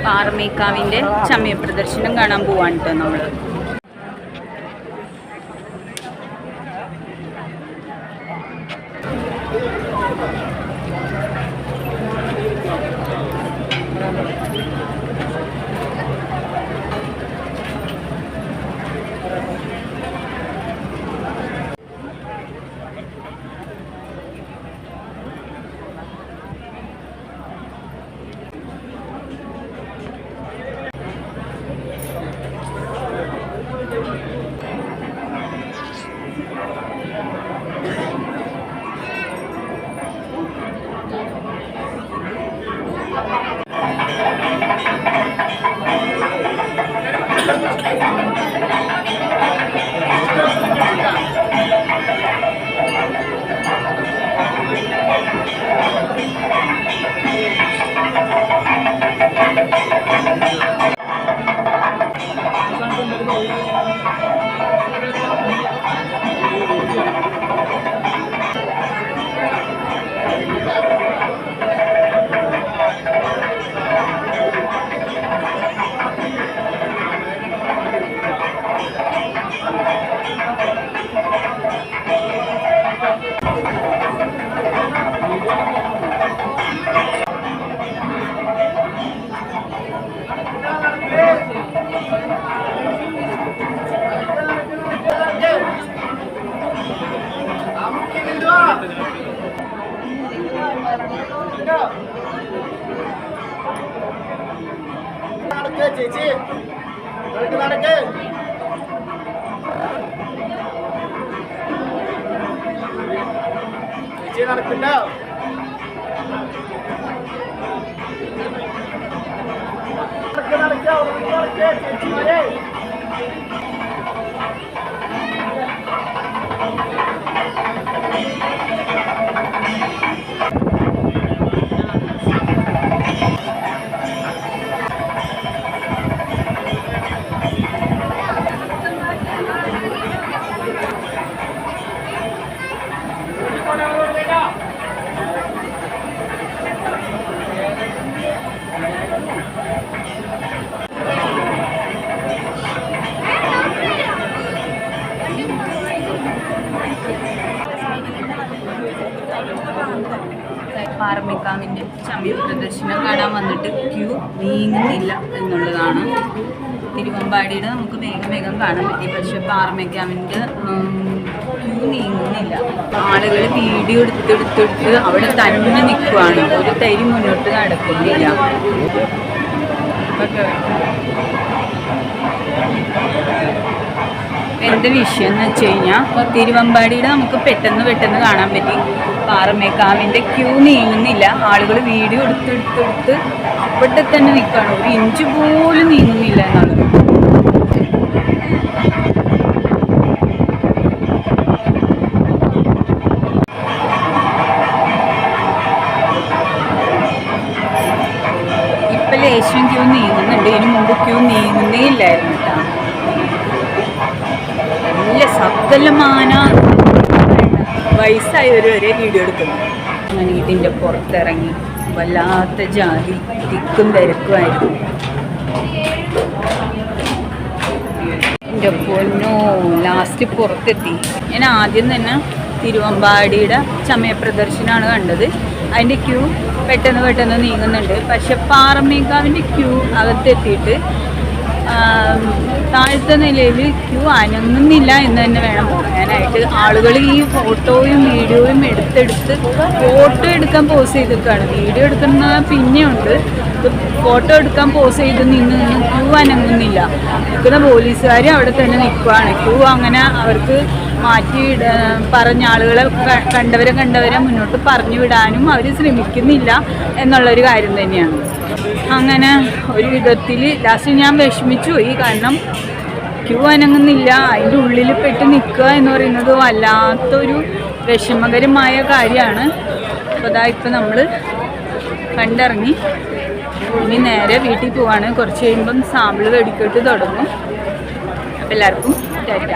പാറമേക്കാവിൻ്റെ ചമയ പ്രദർശനം കാണാൻ പോവാണ് കേട്ടോ നമ്മൾ. ചേച്ചി നടക്ക് ചേച്ചി നടക്കണ്ട ചേച്ചി പാറമേക്കാവിൻ്റെ ചമയ പ്രദർശനം കാണാൻ വന്നിട്ട് ക്യൂ നീങ്ങുന്നില്ല എന്നുള്ളതാണ്. തിരുവമ്പാടിയുടെ നമുക്ക് വേഗം വേഗം കാണാൻ പറ്റി, പക്ഷെ പാറമേക്കാവിൻ്റെ ക്യൂ നീങ്ങുന്നില്ല. ആളുകൾ വീഡിയോ എടുത്തെടുത്തെടുത്ത് അവിടെ തന്നെ നിൽക്കുവാണ്, ഒരു തരി മുന്നോട്ട് നടക്കുന്നില്ല. എന്ത് വിഷയം എന്ന് വെച്ച് കഴിഞ്ഞാൽ തിരുവമ്പാടിയുടെ നമുക്ക് പെട്ടെന്ന് കാണാൻ പറ്റി, പാറമേക്കാവിൻ്റെ ക്യൂ നീങ്ങുന്നില്ല. ആളുകൾ വീഡിയോ എടുത്തെടുത്തെടുത്ത് അവിടെ തന്നെ നിൽക്കുകയാണ്, ഒരു ഇഞ്ച് പോലും നീങ്ങുന്നില്ല എന്നുള്ളത്. ഇപ്പം ലേശം ക്യൂ നീങ്ങുന്നുണ്ട്, ഇതിനു മുമ്പ് ക്യൂ നീങ്ങുന്നേ ഇല്ലായിരുന്നു കേട്ടോ. നല്ല സകലമാന വയസ്സായവർ വരെ വീഡിയോ എടുക്കുന്നു. അങ്ങനെ ഇതിൻ്റെ പുറത്തിറങ്ങി വല്ലാത്ത ജാതി തിക്കും തിരക്കുമായിരുന്നു. എൻ്റെ പൊന്നോ, ലാസ്റ്റ് പുറത്തെത്തി. ഞാൻ ആദ്യം തന്നെ തിരുവമ്പാടിയുടെ ചമയ പ്രദർശനമാണ് കണ്ടത്. അതിൻ്റെ ക്യൂ പെട്ടെന്ന് നീങ്ങുന്നുണ്ട്. പക്ഷെ പാറമേക്കാവിൻ്റെ ക്യൂ അകത്തെത്തിയിട്ട് താഴത്തെ നിലയിൽ ക്യൂ അനങ്ങുന്നില്ല എന്ന് തന്നെ വേണം പറയാനായിട്ട്. ആളുകൾ ഈ ഫോട്ടോയും വീഡിയോയും എടുത്തെടുത്ത് ഫോട്ടോ എടുക്കാൻ പോസ് ചെയ്തിട്ടാണ്. വീഡിയോ എടുക്കുന്ന പിന്നെയുണ്ട്, ഫോട്ടോ എടുക്കാൻ പോസ് ചെയ്ത് നിന്ന് ക്യൂ അനങ്ങുന്നില്ല. നിൽക്കുന്ന പോലീസുകാർ അവിടെ തന്നെ നിൽക്കുകയാണ്. ക്യൂ അങ്ങനെ അവർക്ക് മാറ്റി പറഞ്ഞ ആളുകളെ കണ്ടവരെ മുന്നോട്ട് പറഞ്ഞു വിടാനും അവർ ശ്രമിക്കുന്നില്ല എന്നുള്ളൊരു കാര്യം തന്നെയാണ്. അങ്ങനെ ഒരു വിധത്തിൽ ലാസ്റ്റ് ഞാൻ വിഷമിച്ചു പോയി. കാരണം ക്യൂ അനങ്ങുന്നില്ല, അതിൻ്റെ ഉള്ളിൽ പെട്ട് നിൽക്കുക എന്ന് പറയുന്നത് വല്ലാത്തൊരു വിഷമകരമായ കാര്യമാണ്. അപ്പോൾ അതാ ഇപ്പം നമ്മൾ കണ്ടിറങ്ങി ഇനി നേരെ വീട്ടിൽ പോവാണ്. കുറച്ച് കഴിയുമ്പം സാമ്പിൾ വെടിക്കെട്ട് തുടങ്ങും. അപ്പോൾ എല്ലാവർക്കും ടാറ്റ.